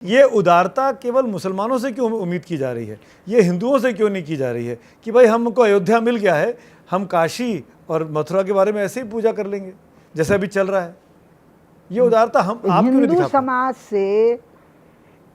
ये उदारता केवल मुसलमानों से क्यों उम्मीद की जा रही है, ये हिंदुओं से क्यों नहीं की जा रही है कि भाई हमको अयोध्या मिल गया है, हम काशी और मथुरा के बारे में ऐसे ही पूजा कर लेंगे जैसे अभी चल रहा है। ये उदारता हम आप क्यों नहीं दिखा पाए? समाज से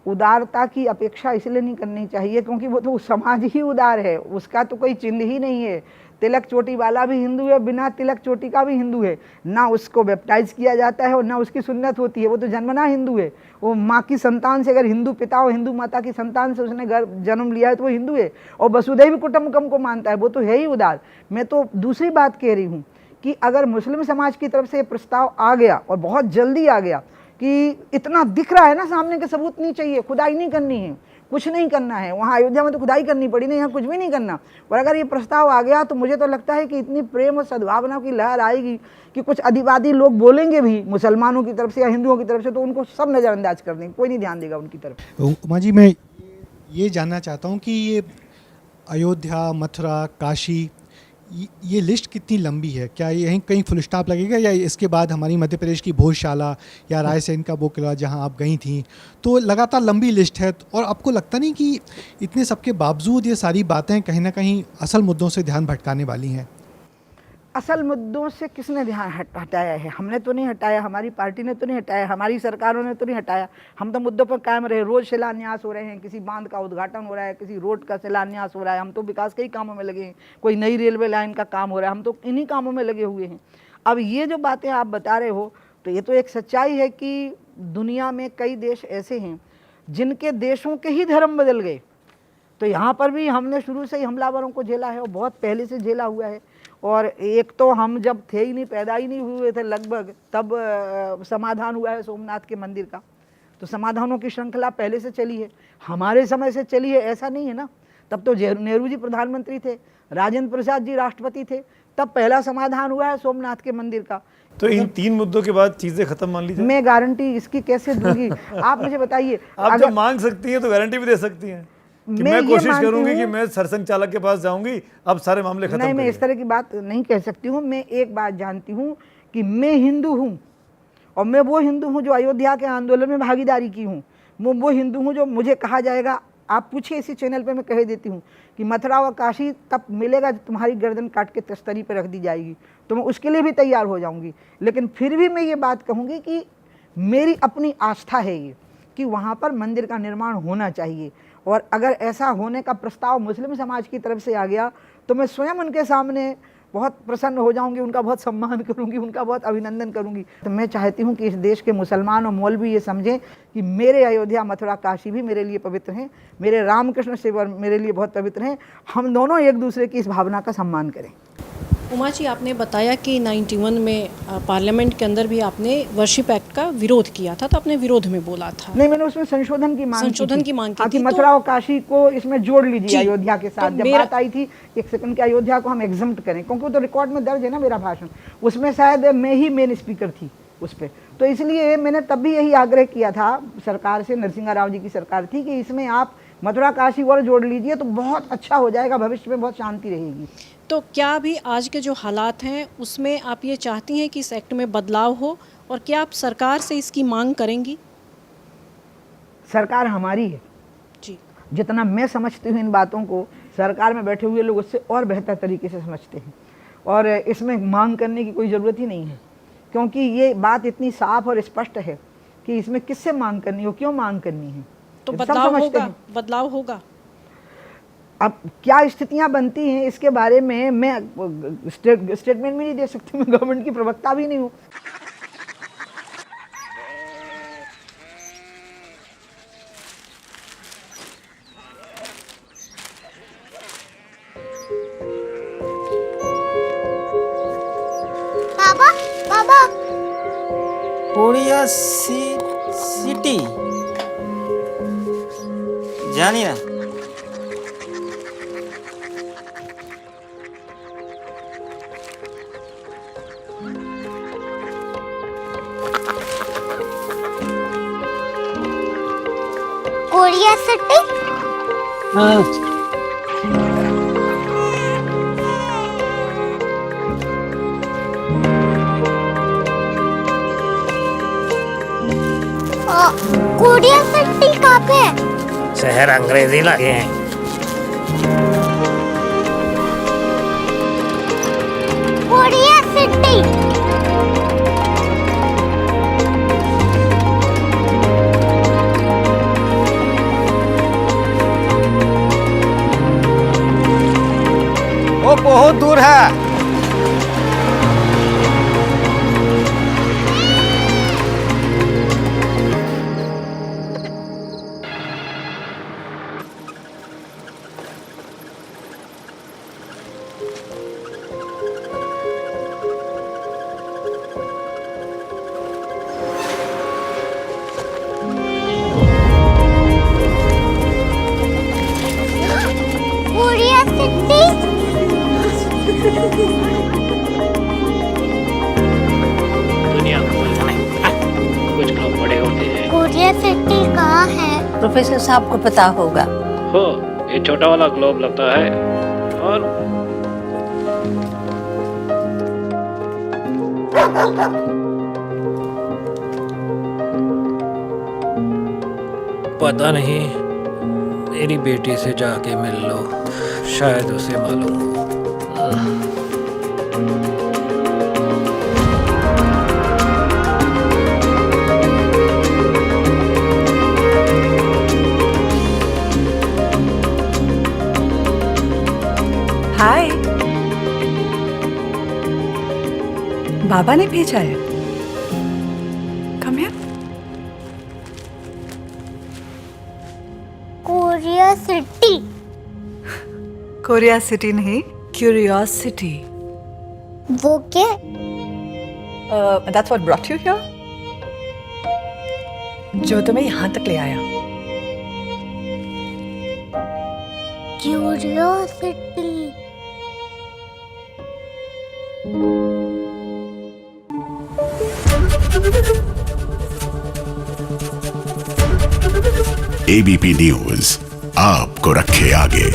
उदारता की अपेक्षा इसलिए नहीं करनी चाहिए क्योंकि वो तो समाज ही उदार है, उसका तो कोई चिन्ह ही नहीं है। तिलक चोटी वाला भी हिंदू है, बिना तिलक चोटी का भी हिंदू है, ना उसको बैप्टाइज किया जाता है और ना उसकी सुन्नत होती है, वो तो जन्मना हिंदू है। वो माँ की संतान से, अगर हिंदू पिता और हिंदू माता की संतान से उसने जन्म लिया है तो वो हिंदू है और वसुधैव कुटुंबकम को मानता है, वो तो है ही उदार। मैं तो दूसरी बात कह रही हूँ कि अगर मुस्लिम समाज की तरफ से प्रस्ताव आ गया और बहुत जल्दी आ गया कि इतना दिख रहा है ना सामने के सबूत नहीं चाहिए, खुदाई नहीं करनी है, कुछ नहीं करना है, वहाँ अयोध्या में तो खुदाई करनी पड़ी नहीं, यहाँ कुछ भी नहीं करना। और अगर ये प्रस्ताव आ गया तो मुझे तो लगता है कि इतनी प्रेम और सद्भावना की लहर आएगी कि कुछ अधिवादी लोग बोलेंगे भी मुसलमानों की तरफ से या हिंदुओं की तरफ से, तो उनको सब नज़रअंदाज कर देंगे, कोई नहीं ध्यान देगा उनकी तरफ। उमा जी, मैं ये जानना चाहता हूँ कि ये अयोध्या, मथुरा, काशी, ये लिस्ट कितनी लंबी है? क्या यहीं कहीं फुल स्टॉप लगेगा या इसके बाद हमारी मध्य प्रदेश की भोजशाला या रायसेन का वो किला जहाँ आप गई थी, तो लगातार लंबी लिस्ट है। और आपको लगता नहीं कि इतने सबके बावजूद ये सारी बातें कहीं ना कहीं असल मुद्दों से ध्यान भटकाने वाली हैं? असल मुद्दों से किसने ध्यान हटाया है? हमने तो नहीं हटाया, हमारी पार्टी ने तो नहीं हटाया, हमारी सरकारों ने तो नहीं हटाया। हम तो मुद्दों पर कायम रहे। रोज़ शिलान्यास हो रहे हैं, किसी बांध का उद्घाटन हो रहा है, किसी रोड का शिलान्यास हो रहा है। हम तो विकास के ही कामों में लगे हैं, कोई नई रेलवे लाइन का काम हो रहा है, हम तो इन्हीं कामों में लगे हुए हैं। अब ये जो बातें आप बता रहे हो तो ये तो एक सच्चाई है कि दुनिया में कई देश ऐसे हैं जिनके देशों के ही धर्म बदल गए। तो यहाँ पर भी हमने शुरू से ही हमलावरों को झेला है और बहुत पहले से झेला हुआ है। और एक तो हम जब थे ही नहीं, पैदा ही नहीं हुए थे लगभग, तब समाधान हुआ है सोमनाथ के मंदिर का। तो समाधानों की श्रृंखला पहले से चली है, हमारे समय से चली है, ऐसा नहीं है ना। तब तो नेहरू जी प्रधानमंत्री थे, राजेंद्र प्रसाद जी राष्ट्रपति थे, तब पहला समाधान हुआ है सोमनाथ के मंदिर का। तो इन 3 मुद्दों के बाद चीजें खत्म मान लीजिए? मैं गारंटी इसकी कैसे दूंगी? आप मुझे बताइए। आप जब मांग सकती हैं तो गारंटी भी दे सकती हैं कि मैं कोशिश करूंगी कि मैं सरसंघ चालक के पास जाऊंगी, अब सारे मामले खत्म। नहीं, मैं इस तरह की बात नहीं कह सकती हूँ। मैं एक बात जानती हूँ कि मैं हिंदू हूँ और मैं वो हिंदू हूँ जो अयोध्या के आंदोलन में भागीदारी की हूँ। मैं वो हिंदू हूँ जो मुझे कहा जाएगा, आप पूछिए इसी चैनल पे, मैं कह देती हूँ कि मथुरा और काशी तब मिलेगा जब तुम्हारी गर्दन काट के तस्तरी पर रख दी जाएगी, तो मैं उसके लिए भी तैयार हो जाऊँगी। लेकिन फिर भी मैं ये बात कहूँगी कि मेरी अपनी आस्था है ये कि वहाँ पर मंदिर का निर्माण होना चाहिए। और अगर ऐसा होने का प्रस्ताव मुस्लिम समाज की तरफ से आ गया तो मैं स्वयं उनके सामने बहुत प्रसन्न हो जाऊंगी, उनका बहुत सम्मान करूंगी, उनका बहुत अभिनंदन करूंगी। तो मैं चाहती हूं कि इस देश के मुसलमान और मौलवी ये समझें कि मेरे अयोध्या, मथुरा, काशी भी मेरे लिए पवित्र हैं, मेरे रामकृष्ण शिव मेरे लिए बहुत पवित्र हैं। हम दोनों एक दूसरे की इस भावना का सम्मान करें। उमा जी, आपने बताया कि 91 में पार्लियामेंट के अंदर भी आपने वर्शिप एक्ट का विरोध किया था, तो आपने विरोध में बोला था। नहीं, मैंने उसमें संशोधन की मांग की थी, मथुरा और काशी को इसमें जोड़ लीजिए अयोध्या के साथ। जब बात आई थी एक सेकंड की अयोध्या को हम एग्जम्प्ट करें, क्योंकि वो तो रिकॉर्ड में दर्ज है ना मेरा भाषण, उसमें शायद मैं ही मेन स्पीकर थी उस पर। तो इसलिए मैंने तब भी यही आग्रह किया था सरकार से, नरसिंह राव जी की सरकार थी, कि इसमें आप मथुरा काशी और जोड़ लीजिए तो बहुत अच्छा हो जाएगा, भविष्य में बहुत शांति रहेगी। तो क्या अभी आज के जो हालात हैं उसमें आप ये चाहती हैं कि इस एक्ट में बदलाव हो, और क्या आप सरकार से इसकी मांग करेंगी? सरकार हमारी है जी, जितना मैं समझती हूँ इन बातों को, सरकार में बैठे हुए लोग उससे और बेहतर तरीके से समझते हैं। और इसमें मांग करने की कोई ज़रूरत ही नहीं है, क्योंकि ये बात इतनी साफ और स्पष्ट है कि इसमें किससे मांग करनी हो, क्यों मांग करनी है। तो बदलाव होगा, बदलाव होगा। अब क्या स्थितियां बनती हैं इसके बारे में मैं स्टेटमेंट भी नहीं दे सकती, मैं गवर्नमेंट की प्रवक्ता भी नहीं हूँ। बाबा, बाबा, उड़िया सिटी जानी ना? Korea city? हाँ। कोरिया सिटी कहाँ पे है? शहर अंग्रेजी लगे हैं। Korea city. वो बहुत दूर है। Korea city. दुनिया कुछ लोग बड़े होते हैं। कोरिया सिटी कहाँ है? प्रोफेसर साहब को पता होगा। हो, ये छोटा वाला ग्लोब लगता है और पता नहीं, मेरी बेटी से जाके मिल लो, शायद उसे मालूम हो। हाय, बाबा ने भेजा है। Come here. Korea city. Korea city नहीं, क्यूरियोसिटी। वो क्या? That's what brought you here. जो तुम्हें यहाँ तक ले आया। क्यूरियोसिटी। एबीपी न्यूज आपको रखे आगे।